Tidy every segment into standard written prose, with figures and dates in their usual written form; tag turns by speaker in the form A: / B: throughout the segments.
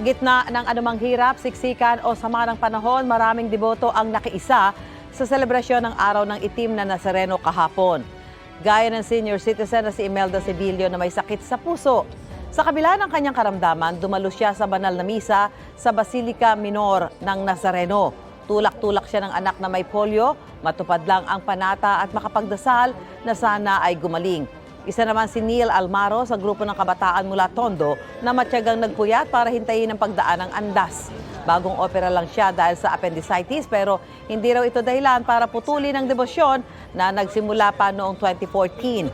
A: gitna ng anumang hirap, siksikan o sama ng panahon, maraming deboto ang nakiisa sa selebrasyon ng Araw ng Itim na Nazareno kahapon. Gaya ng senior citizen na si Imelda Sevillo na may sakit sa puso. Sa kabila ng kanyang karamdaman, dumalo siya sa banal na misa sa Basilica Minor ng Nazareno. Tulak-tulak siya ng anak na may polio, matupad lang ang panata at makapagdasal na sana ay gumaling. Isa naman si Neil Almaro sa grupo ng kabataan mula Tondo na matyagang nagpuyat para hintayin ang pagdaan ng andas. Bagong opera lang siya dahil sa appendicitis pero hindi raw ito dahilan para putulin ang debosyon na nagsimula pa noong 2014.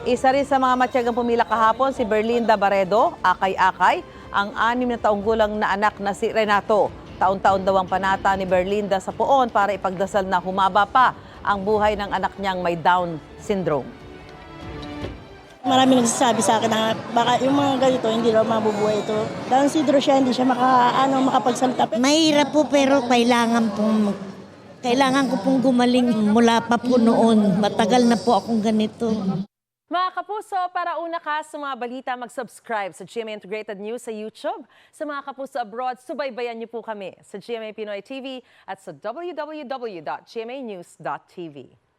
A: Isa rin sa mga matyagang pumila kahapon si Berlinda Barredo, akay-akay, ang 6 na taong gulang na anak na si Renato. Taon-taon daw ang panata ni Berlinda sa poon para ipagdasal na humaba pa ang buhay ng anak niyang may Down syndrome.
B: Marami nagsasabi sa akin na baka yung mga ganito hindi raw mabubuhay ito. Down syndrome siya, hindi siya makapagsalita.
C: Mahirap po pero kailangan ko pong gumaling mula pa po noon. Matagal na po akong ganito.
D: Mga kapuso, para una ka sa mga balita, mag-subscribe sa GMA Integrated News sa YouTube. Sa mga kapuso abroad, subaybayan niyo po kami sa GMA Pinoy TV at sa www.gmanews.tv.